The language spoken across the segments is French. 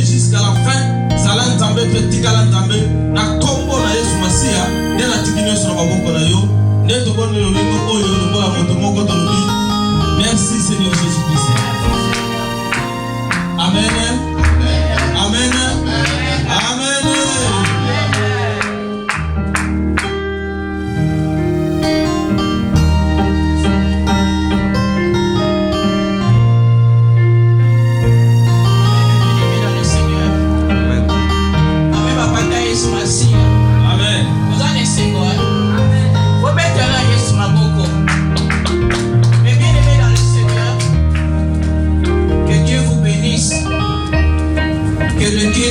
jusqu'à la fin. Zalan Tambe, petit Galan Tambe, na combo na Yesu Masia, ne la tikino sur la boko na yo, ne to bon le rito oyo no bola moto moko to lui. Merci Seigneur Jésus-Christ. Amen. Amen. Amen.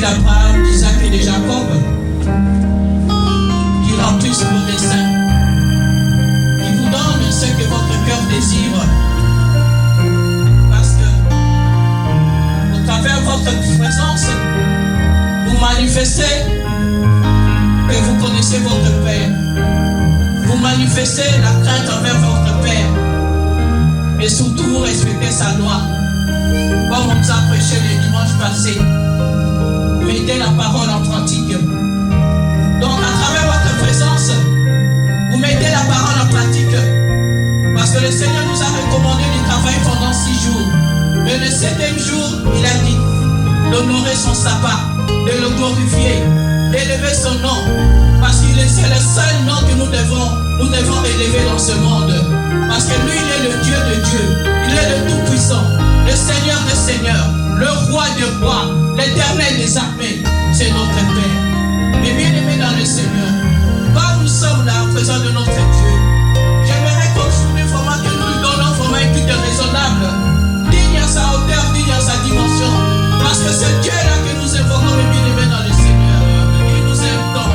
d'Abraham, d'Isaac et de Jacob, qui remplisse vos desseins, qui vous donne ce que votre cœur désire, parce que au travers de votre présence, vous manifestez que vous connaissez votre Père, vous manifestez la crainte envers votre Père, et surtout vous respectez sa loi, comme on nous a prêché le dimanche passé. Mettez la parole en pratique. Donc à travers votre présence, vous mettez la parole en pratique. Parce que le Seigneur nous a recommandé de travailler pendant 6 jours. Mais le 7e jour, il a dit d'honorer son sabbat, de le glorifier, d'élever son nom. Parce que c'est le seul nom que nous devons élever dans ce monde. Parce que lui, il est le Dieu de Dieu. Il est le Tout-Puissant, le Seigneur des Seigneurs, le Roi des Rois, l'Éternel des armées. C'est notre Père. Mais bien aimé dans le Seigneur, quand nous sommes là en présence de notre Dieu, j'aimerais qu'aujourd'hui vraiment que nous lui donnons vraiment une culte raisonnable, digne à sa hauteur, digne à sa dimension. Parce que ce Dieu-là que nous évoquons, mais bien aimé dans le Seigneur, il nous aime tant.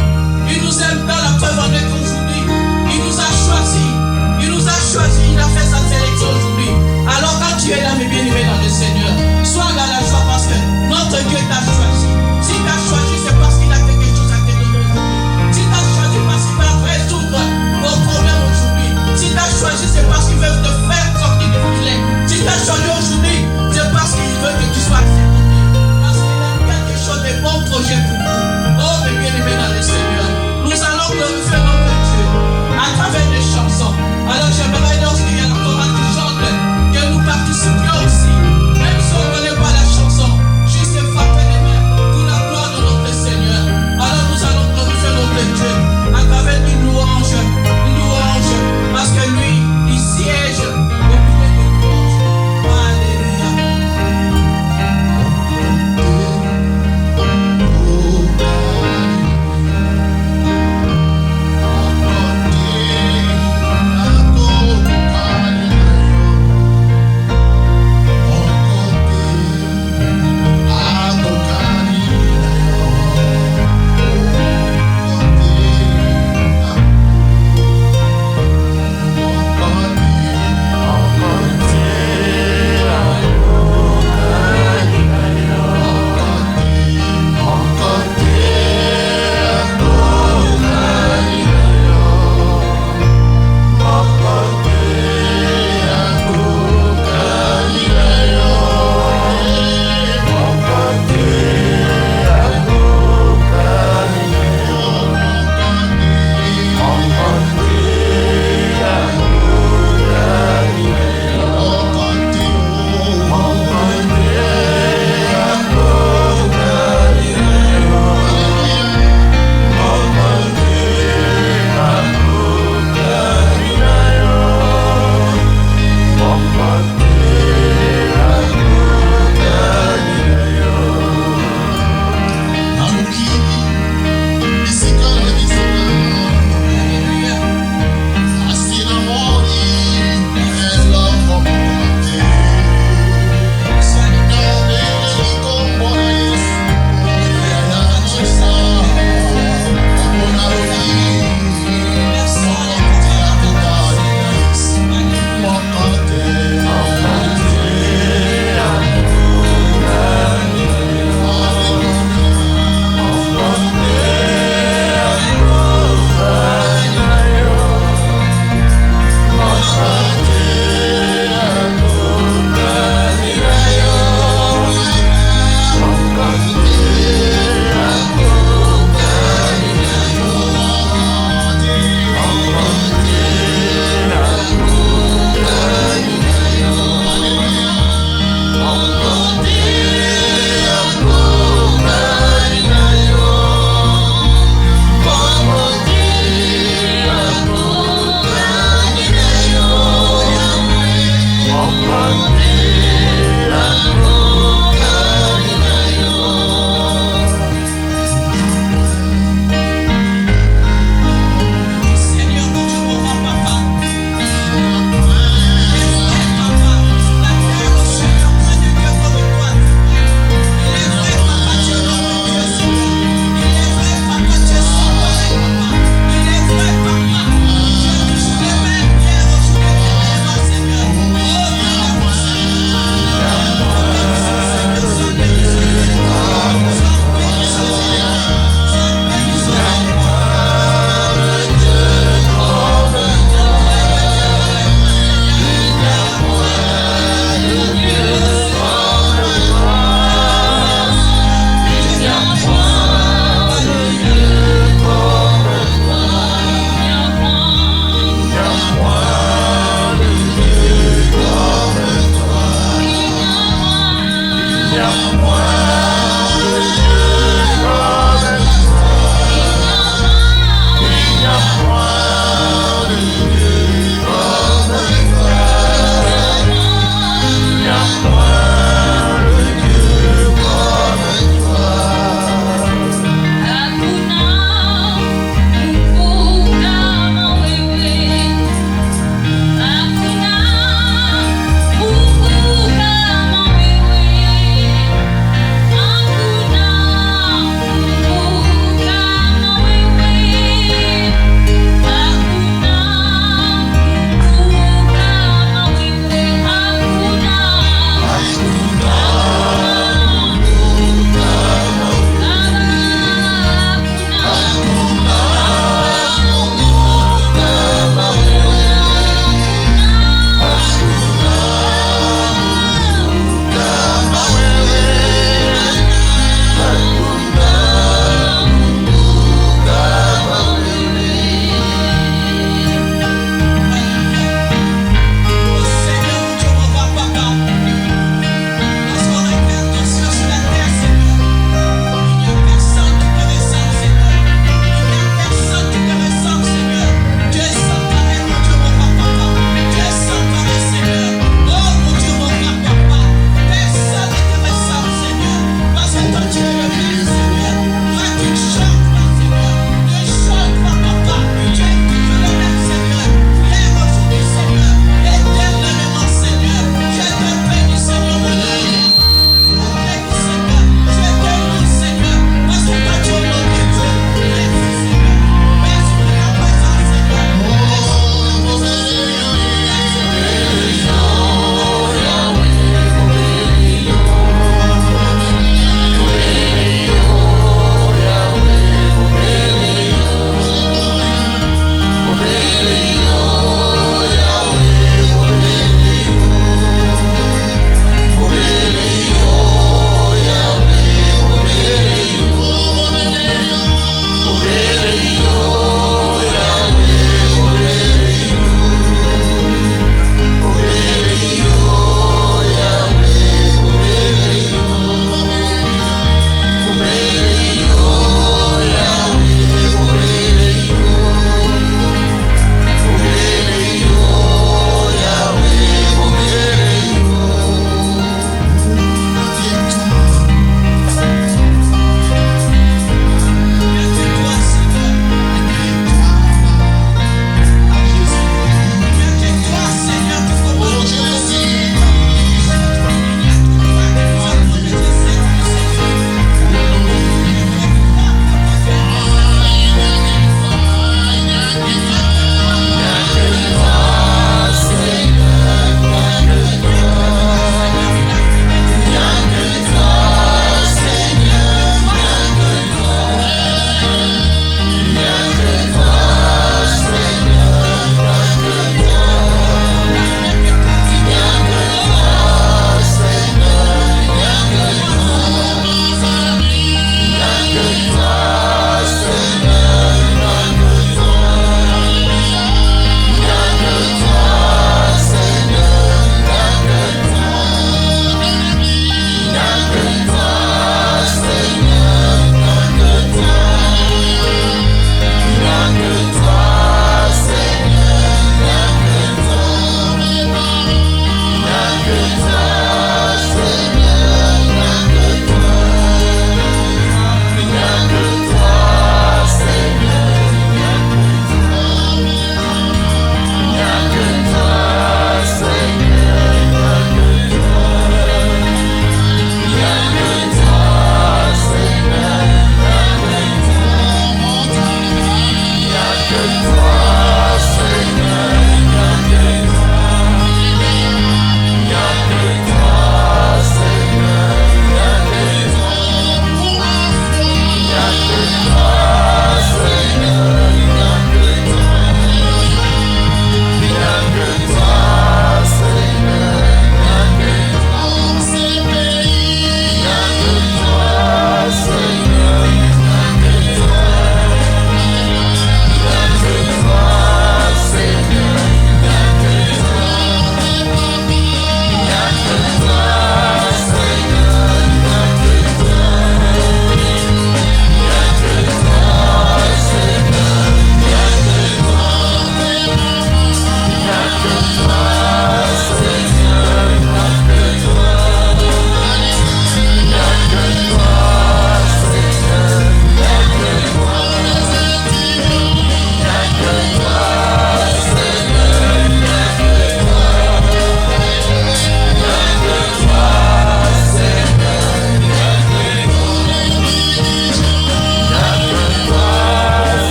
Il nous aime tant, la preuve en est qu'aujourd'hui, il nous a choisis. Il nous a choisis, il a fait sa sélection aujourd'hui. Alors quand tu es là, mes bien-aimés dans le Seigneur, sois dans la joie parce que notre Dieu t'a choisi. Si t'a choisi, c'est parce qu'il a fait quelque chose à te donner aujourd'hui. Si t'a choisi, parce qu'il va résoudre vos problèmes.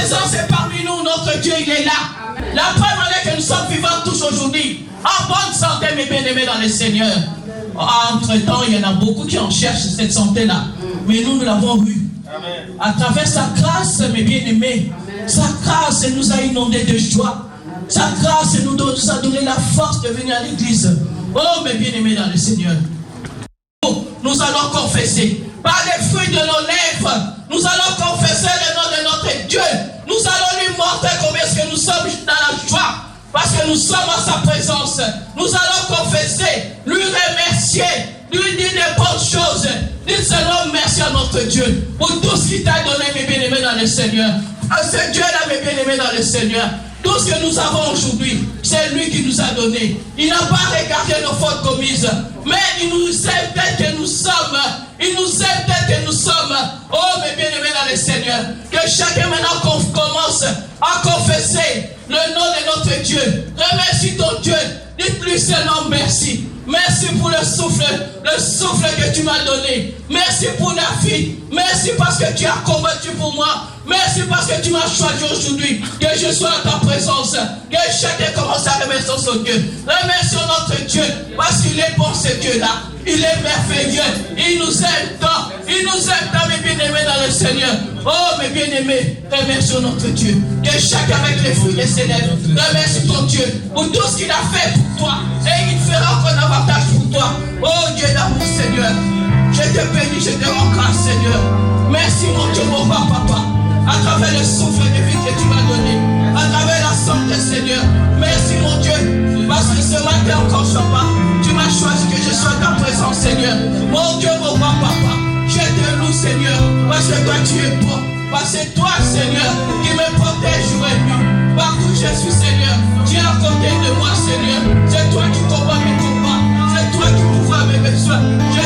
présence est parmi nous, notre Dieu, il est là. La preuve en est que nous sommes vivants tous aujourd'hui, en bonne santé, mes bien-aimés dans le Seigneur. Entre-temps, il y en a beaucoup qui en cherchent cette santé-là. Mais nous l'avons eu. À travers sa grâce, mes bien-aimés, sa grâce nous a inondés de joie. Sa grâce nous a donné la force de venir à l'église. Oh, mes bien-aimés dans le Seigneur. Nous allons confesser. Par les fruits de nos lèvres, nous allons confesser le nom de notre Dieu. Nous allons lui montrer combien est-ce que nous sommes dans la joie. Parce que nous sommes en sa présence. Nous allons confesser, lui remercier, lui dire des bonnes choses. Dites seulement merci à notre Dieu pour tout ce qu'il t'a donné, mes bien-aimés dans le Seigneur. À ce Dieu-là, mes bien-aimés dans le Seigneur. Tout ce que nous avons aujourd'hui, c'est lui qui nous a donné. Il n'a pas regardé nos fautes commises, mais il nous aime tel que nous sommes. Il nous aime tel que nous sommes. Oh, mes bien-aimés dans le Seigneur, que chacun maintenant commence à confesser le nom de notre Dieu. Remercie ton Dieu. Dites-lui seulement merci. Merci pour le souffle que tu m'as donné. Merci pour la vie. Merci parce que tu as combattu pour moi. Merci parce que tu m'as choisi aujourd'hui. Que je sois à ta présence. Que chacun commence à remercier son Dieu. Remercions notre Dieu parce qu'il est bon, ce Dieu-là. Il est merveilleux. Il nous aime tant. Il nous aime tant, mes bien-aimés dans le Seigneur. Oh, mes bien-aimés, remercions notre Dieu. Que chacun avec les fruits de ses lèvres remercie ton Dieu pour tout ce qu'il a fait pour toi. Et il fera encore davantage pour toi. Oh, Dieu d'amour, Seigneur. Je te bénis, je te rends grâce, Seigneur. Merci, mon Dieu, mon papa. À travers le souffle de vie que tu m'as donné. À travers la santé, Seigneur. Merci, mon Dieu. Parce que ce matin encore, papa, tu m'as choisi que je sois dans ta présence, Seigneur. Mon Dieu, mon papa. Je te loue, Seigneur. Parce que toi, tu es bon. Parce que c'est toi, Seigneur, qui me protège jour et nuit. Partout je suis, Seigneur. Tu es à côté de moi, Seigneur. C'est toi qui combats mes combats. C'est toi qui pourvois mes besoins. Je